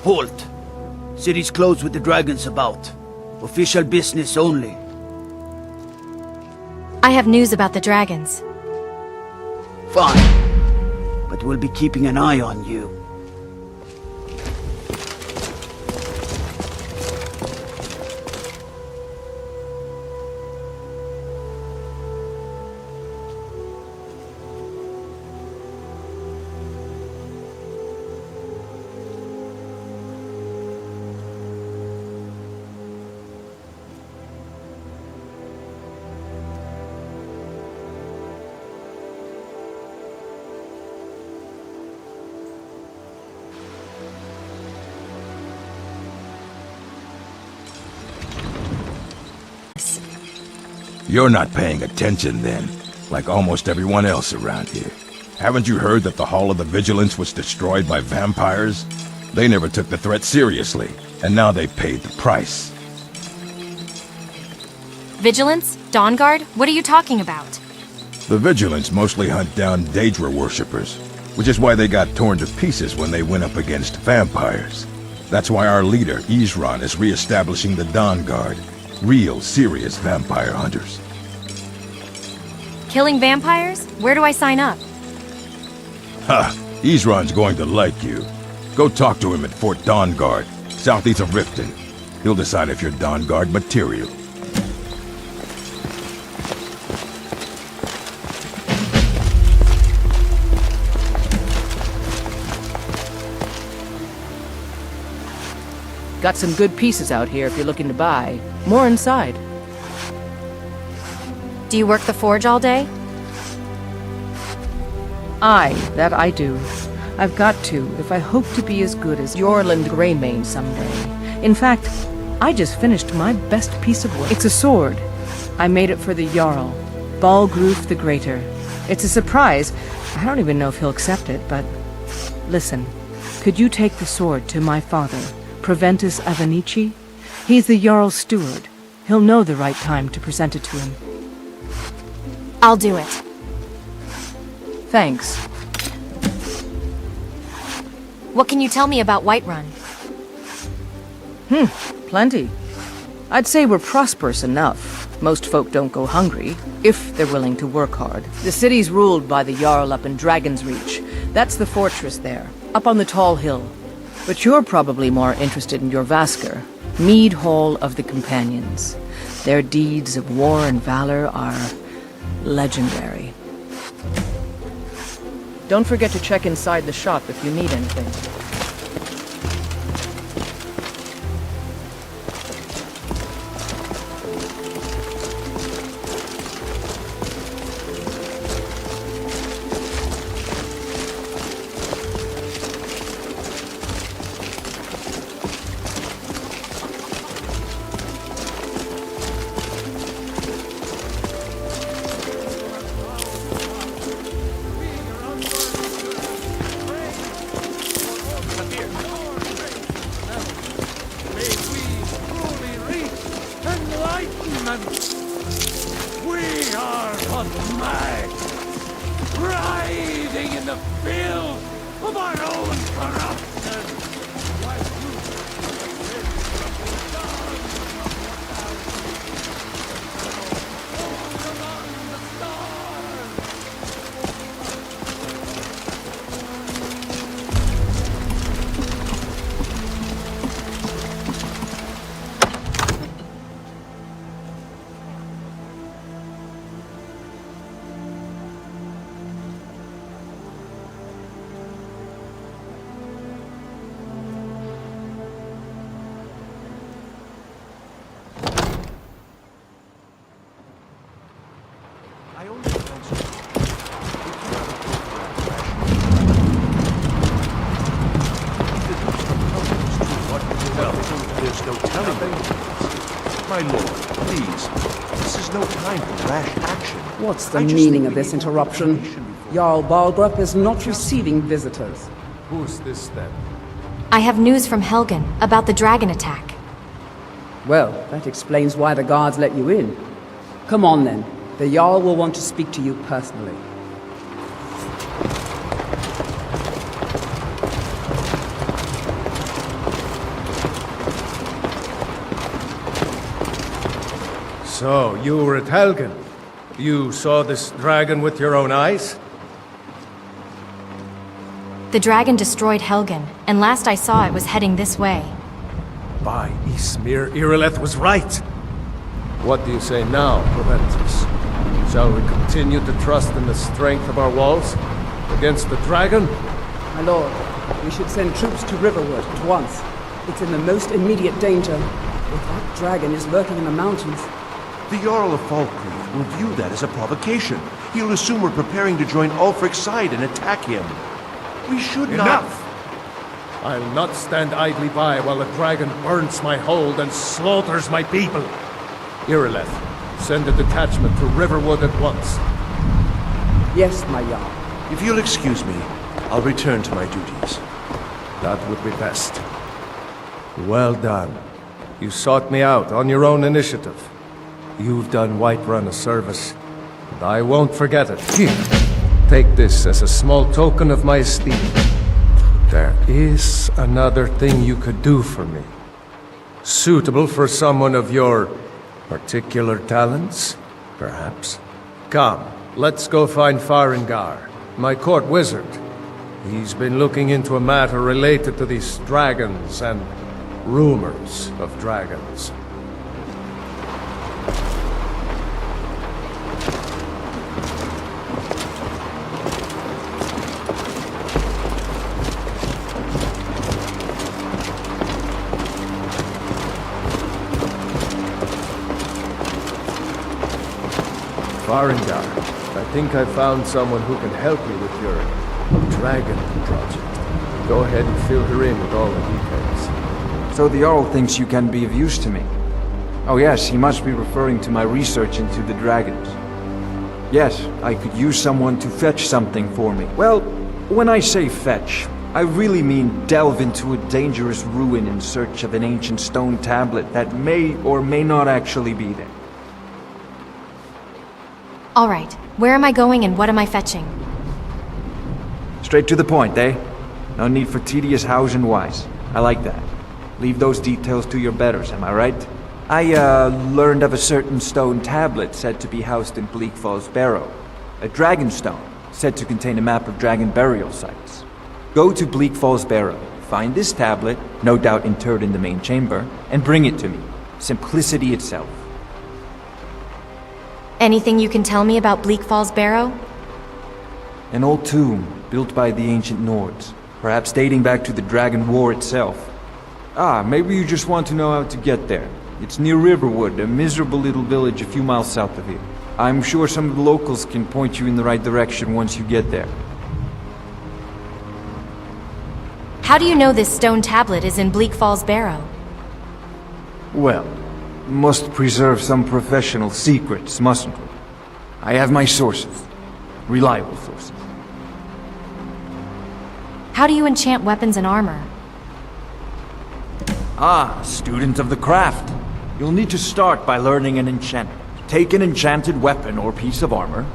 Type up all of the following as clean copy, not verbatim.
Halt! City's closed with the dragons about. Official business only. I have news about the dragons. Fine. But we'll be keeping an eye on you. You're not paying attention then, like almost everyone else around here. Haven't you heard that the Hall of the Vigilance was destroyed by vampires? They never took the threat seriously, and now they paid the price. Vigilance? Dawnguard? What are you talking about? The Vigilance mostly hunt down Daedra worshippers, which is why they got torn to pieces when they went up against vampires. That's why our leader, Isran, is re-establishing the Dawnguard. Real, serious vampire hunters. Killing vampires? Where do I sign up? Ha! Isran's going to like you. Go talk to him at Fort Dawnguard, southeast of Riften. He'll decide if you're Dawnguard material. Got some good pieces out here if you're looking to buy. More inside. Do you work the forge all day? Aye, that I do. I've got to, if I hope to be as good as Yorland Greymane someday. In fact, I just finished my best piece of work. It's a sword. I made it for the Jarl, Balgruf the Greater. It's a surprise. I don't even know if he'll accept it, but... Listen, could you take the sword to my father, Proventus Avenici? He's the Jarl's steward. He'll know the right time to present it to him. I'll do it. Thanks. What can you tell me about Whiterun? Plenty. I'd say we're prosperous enough. Most folk don't go hungry, if they're willing to work hard. The city's ruled by the Jarl up in Dragon's Reach. That's the fortress there, up on the tall hill. But you're probably more interested in your Vasker, Mead Hall of the Companions. Their deeds of war and valor are legendary. Don't forget to check inside the shop if you need anything. We are on mag, riding in the field of our own corruption. There's no telling them. My lord, please. This is no time for rash action. What's the meaning of this interruption? Jarl Balgrup is not receiving visitors. Who's this then? I have news from Helgen about the dragon attack. Well, that explains why the guards let you in. Come on then. The Jarl will want to speak to you personally. So, you were at Helgen. You saw this dragon with your own eyes? The dragon destroyed Helgen, and last I saw it was heading this way. By Ysmir, Irileth was right. What do you say now, Proventus? Shall we continue to trust in the strength of our walls against the dragon? My lord, we should send troops to Riverwood at once. It's in the most immediate danger. If that dragon is lurking in the mountains. The Jarl of Falkreath will view that as a provocation. He'll assume we're preparing to join Ulfric's side and attack him. We should not... Enough! I'll not stand idly by while the dragon burns my hold and slaughters my people. Irileth, send a detachment to Riverwood at once. Yes, my Jarl. If you'll excuse me, I'll return to my duties. That would be best. Well done. You sought me out on your own initiative. You've done Whiterun a service, and I won't forget it. Here, take this as a small token of my esteem. There is another thing you could do for me. Suitable for someone of your particular talents, perhaps. Come, let's go find Farengar, my court wizard. He's been looking into a matter related to these dragons and rumors of dragons. Farengar, I think I found someone who can help you with your dragon project. Go ahead and fill her in with all the details. So the Jarl thinks you can be of use to me. Oh yes, he must be referring to my research into the dragons. Yes, I could use someone to fetch something for me. Well, when I say fetch, I really mean delve into a dangerous ruin in search of an ancient stone tablet that may or may not actually be there. All right, where am I going and what am I fetching? Straight to the point, eh? No need for tedious hows and whys. I like that. Leave those details to your betters, am I right? I, learned of a certain stone tablet said to be housed in Bleak Falls Barrow. A dragon stone, said to contain a map of dragon burial sites. Go to Bleak Falls Barrow, find this tablet, no doubt interred in the main chamber, and bring it to me. Simplicity itself. Anything you can tell me about Bleak Falls Barrow? An old tomb, built by the ancient Nords, perhaps dating back to the Dragon War itself. Ah, maybe you just want to know how to get there. It's near Riverwood, a miserable little village a few miles south of here. I'm sure some of the locals can point you in the right direction once you get there. How do you know this stone tablet is in Bleak Falls Barrow? Well, must preserve some professional secrets, mustn't we? I have my sources. Reliable sources. How do you enchant weapons and armor? Ah, student of the craft. You'll need to start by learning an enchantment. Take an enchanted weapon or piece of armor,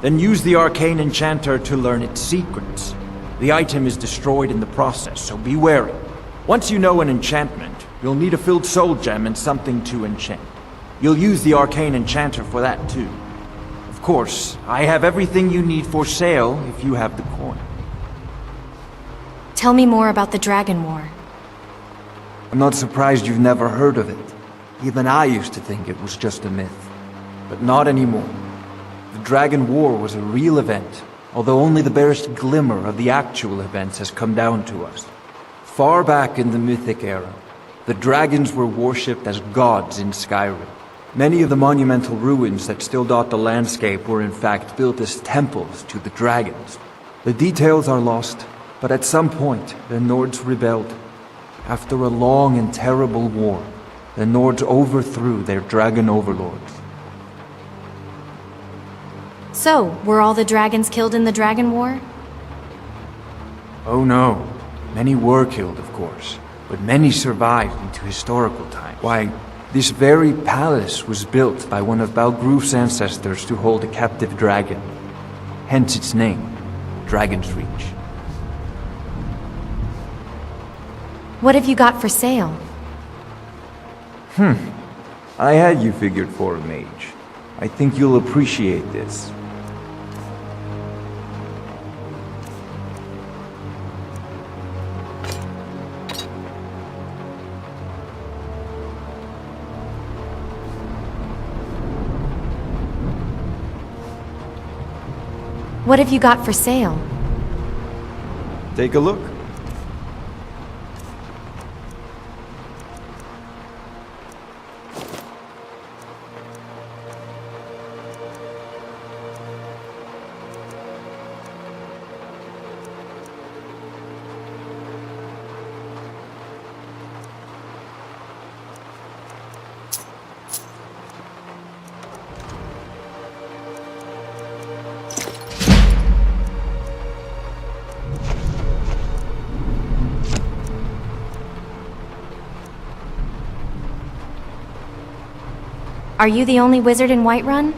then use the arcane enchanter to learn its secrets. The item is destroyed in the process, so be wary. Once you know an enchantment, you'll need a filled soul gem and something to enchant. You'll use the arcane enchanter for that too. Of course, I have everything you need for sale if you have the coin. Tell me more about the Dragon War. I'm not surprised you've never heard of it. Even I used to think it was just a myth. But not anymore. The Dragon War was a real event, although only the barest glimmer of the actual events has come down to us. Far back in the Mythic era, the dragons were worshipped as gods in Skyrim. Many of the monumental ruins that still dot the landscape were in fact built as temples to the dragons. The details are lost, but at some point the Nords rebelled. After a long and terrible war, the Nords overthrew their dragon overlords. So, were all the dragons killed in the Dragon War? Oh no. Many were killed, of course, but many survived into historical times. Why, this very palace was built by one of Balgruf's ancestors to hold a captive dragon. Hence its name, Dragon's Reach. What have you got for sale? I had you figured for a mage. I think you'll appreciate this. What have you got for sale? Take a look. Are you the only wizard in Whiterun?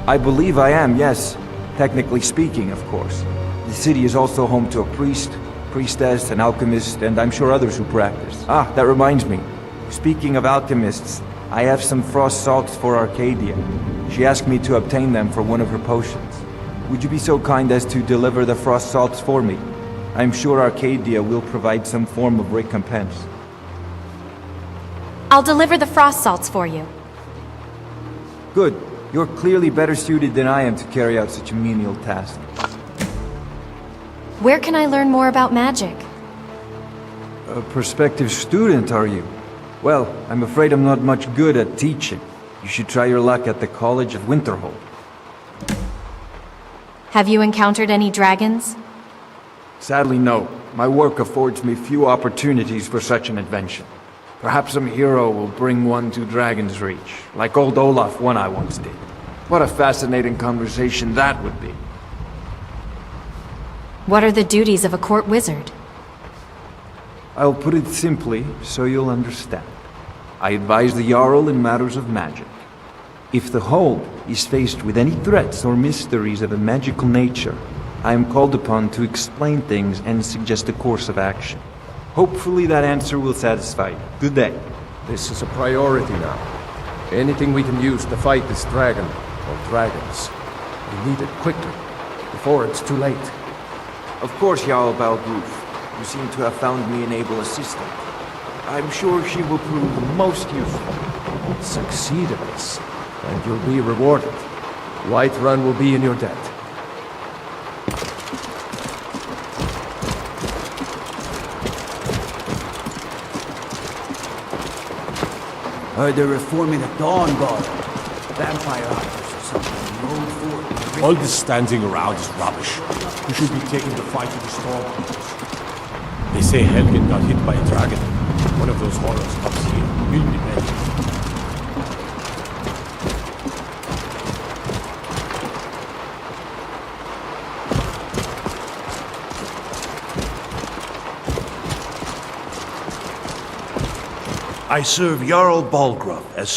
I believe I am, yes. Technically speaking, of course. The city is also home to a priest, priestess, an alchemist, and I'm sure others who practice. Ah, that reminds me. Speaking of alchemists, I have some frost salts for Arcadia. She asked me to obtain them for one of her potions. Would you be so kind as to deliver the frost salts for me? I'm sure Arcadia will provide some form of recompense. I'll deliver the frost salts for you. Good. You're clearly better suited than I am to carry out such a menial task. Where can I learn more about magic? A prospective student, are you? Well, I'm afraid I'm not much good at teaching. You should try your luck at the College of Winterhold. Have you encountered any dragons? Sadly, no. My work affords me few opportunities for such an adventure. Perhaps some hero will bring one to Dragon's Reach, like old Olaf one I once did. What a fascinating conversation that would be. What are the duties of a court wizard? I'll put it simply so you'll understand. I advise the Jarl in matters of magic. If the Hold is faced with any threats or mysteries of a magical nature, I am called upon to explain things and suggest a course of action. Hopefully that answer will satisfy you. Good day. This is a priority now. Anything we can use to fight this dragon, or dragons. We need it quickly, before it's too late. Of course, Jarl Balgruf. You seem to have found me an able assistant. I'm sure she will prove most useful. Succeed at this, and you'll be rewarded. Whiterun will be in your debt. Heard they're reforming the Dawn Guard. Vampire hunters or something. The old fort. All this standing around is rubbish. We should be taking the fight to the Stormhunters. They say Helgen got hit by a dragon. One of those horrors comes here. We'll be ready. I serve Jarl Balgruf as